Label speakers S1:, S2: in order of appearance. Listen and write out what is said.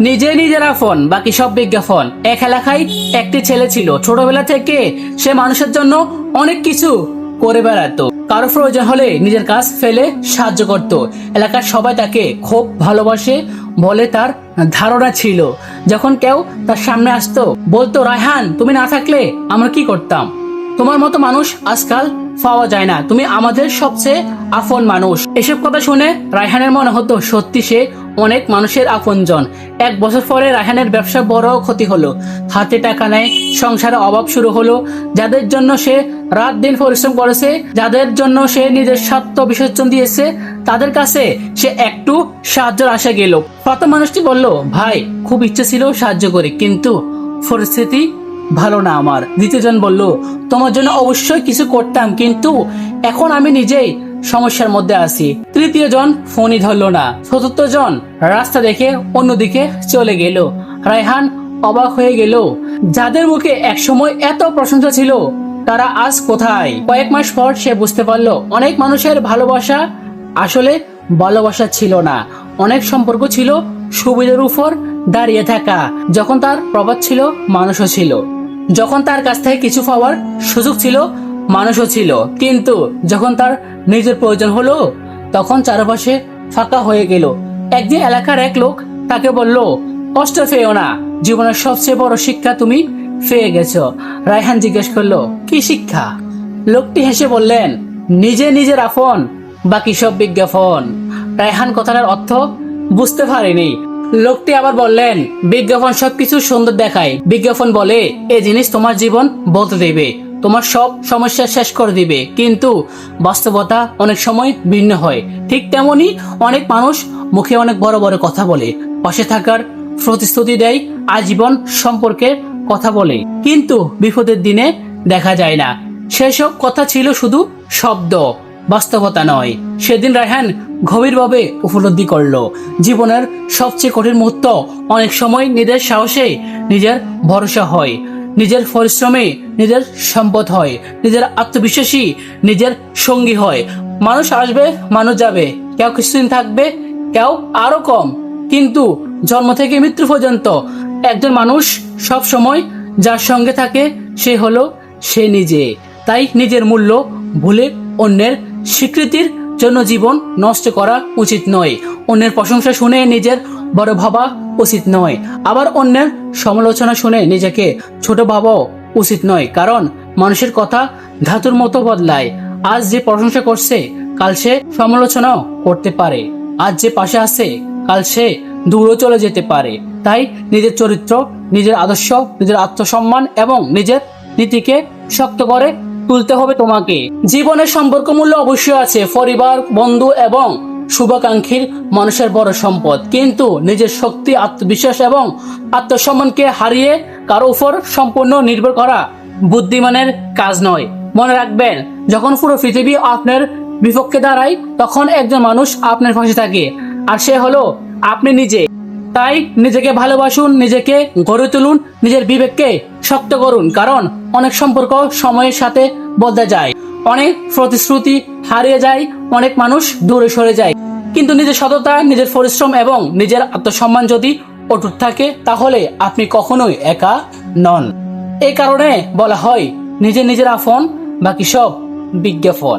S1: নিজে নিজের আপন, বাকি সব বিজ্ঞাপন। এক এলাকায় একটি ছেলে ছিল। ছোটবেলা থেকে সে মানুষের জন্য অনেক কিছু করে বেড়াতো। কারো প্রয়োজন হলে নিজের কাজ ফেলে সাহায্য করত। এলাকার সবাই তাকে খুব ভালোবাসে বলে তার ধারণা ছিল। যখন কেউ তার সামনে আসতো, বলতো, রায়হান, তুমি না থাকলে আমরা কি করতাম? তোমার মতো মানুষ আজকাল পাওয়া যায় না, তুমি আমাদের সবচেয়ে আপন মানুষ। এসব কথা শুনে রায়হানের মনে হতো সত্যি সে অনেক মানুষের আপনজন। 1 বছর পরে রায়হানের ব্যবসা বড় ক্ষতি হলো। হাতে টাকা নেই, সংসারে অভাব শুরু হলো। যাদের জন্য সে রাত দিন পরিশ্রম করেছে, যাদের জন্য সে নিজের স্বার্থ বিসর্জন দিয়েছে, তাদের কাছে সে একটু সাহায্যের আশা গেল। প্রথম মানুষটি বলল, ভাই, খুব ইচ্ছে ছিল সাহায্য করি, কিন্তু পরিস্থিতি ভালো না আমার। দ্বিতীয়জন বলল, তোমার জন্য অবশ্যই কিছু করতাম, কিন্তু এখন আমি নিজেই সমস্যার মধ্যে আছি। তৃতীয় জন ফোনই ধরলো না। চতুর্থ জন রাস্তা দেখে অন্যদিকে চলে গেল। রায়হান অবাক হয়ে গেল। যাদের মুখে একসময় এত প্রশংসা ছিল, তারা আজ কোথায়? কয়েক মাস পর সে বুঝতে পারলো অনেক মানুষের ভালোবাসা আসলে ভালোবাসা ছিল না। অনেক সম্পর্ক ছিল সুবিধার উপর দাঁড়িয়ে থাকা। যখন তার প্রভাব ছিল, মানুষও ছিল। যখন তার কাছ থেকে কিছু পাওয়ার সুযোগ ছিল, মানুষও ছিল। কিন্তু যখন তার নিজের প্রয়োজন হলো, তখন চারপাশে ফাঁকা হয়ে গেল। একদিন এলাকার এক লোক তাকে বলল, কষ্ট পেও না, জীবনের সবচেয়ে বড় শিক্ষা তুমি পেয়ে গেছো। রায়হান জিজ্ঞেস করলো, কি শিক্ষা? লোকটি হেসে বললেন, নিজে নিজের আপন, বাকি সব বিজ্ঞাপন। রায়হান কথাটার অর্থ বুঝতে পারেনি। লোকটি আবার বললেন, বিজ্ঞাপন সবকিছু সুন্দর দেখায়। বিজ্ঞাপন বলে এই জিনিস তোমার জীবন বদলে দেবে, তোমার সব সমস্যা শেষ করে দিবে, কিন্তু বাস্তবতা অনেক সময় ভিন্ন হয়। ঠিক তেমনি অনেক মানুষ মুখে অনেক বড় বড় কথা বলে, পাশে থাকার প্রতিশ্রুতি দেয়, আজীবন সম্পর্কের কথা বলে, কিন্তু বিপদের দিনে দেখা যায় না। সেসব কথা ছিল শুধু শব্দ, বাস্তবতা নয়। সেদিন রায়হান গভীরভাবে উপলব্ধি করলো, জীবনের সবচেয়ে কঠিন মুহূর্ত অনেক সময় নিজের সাহসে নিজের ভরসা হয়, নিজের পরিশ্রমে নিজের সম্পদ হয়, নিজের আত্মবিশ্বাসী নিজের সঙ্গী হয়। মানুষ আসবে, মানুষ যাবে, কেউ কিছুদিন থাকবে, কেউ আরো কম, কিন্তু জন্ম থেকে মৃত্যু পর্যন্ত একজন মানুষ সব সময় যার সঙ্গে থাকে, সে হলো সে নিজে। তাই নিজের মূল্য ভুলে অন্যের স্বীকৃতির জন্য জীবন নষ্ট করা উচিত নয়। অন্যের প্রশংসা শুনে নিজের বড় ভাবা উচিত নয়। আবার অন্যের সমালোচনা শুনে নিজেকে ছোট ভাবাও উচিত নয়, কারণ মানুষের কথা ধাতুর মতো বদলায়। আজ যে প্রশংসা করছে, কাল সে সমালোচনাও করতে পারে। আজ যে পাশে আছে, কাল সে দূরও চলে যেতে পারে। তাই নিজের চরিত্র, নিজের আদর্শ, নিজের আত্মসম্মান এবং নিজের নীতিকে শক্ত করে তুলতে হবে তোমাকে। জীবনের সম্পর্ক মূল্য অবশ্যই আছে। পরিবার, বন্ধু এবং শুভাকাঙ্ক্ষীর মানুষের বড় সম্পদ, কিন্তু নিজের শক্তি, আত্মবিশ্বাস এবং আত্মসম্মানকে হারিয়ে কারো উপর সম্পূর্ণ নির্ভর করা বুদ্ধিমানের কাজ নয়। মনে রাখবেন, যখন পুরো পৃথিবী আপনার বিপক্ষে দাঁড়ায়, তখন একজন মানুষ আপনার পাশে থাকে, আর সে হলো আপনি নিজে। তাই নিজেকে ভালোবাসুন, নিজেকে গড়ে তুলুন, নিজের বিবেককে শক্ত করুন, কারণ অনেক সম্পর্ক সময়ের সাথে বদলে যায়, অনেক প্রতিশ্রুতি হারিয়ে যায়, অনেক মানুষ দূরে সরে যায়। কিন্তু নিজের সততা, নিজের পরিশ্রম এবং নিজের আত্মসম্মান যদি অটুট থাকে, তাহলে আপনি কখনোই একা নন। এই কারণে বলা হয়, নিজের আপন, বাকি সব বিজ্ঞাপন।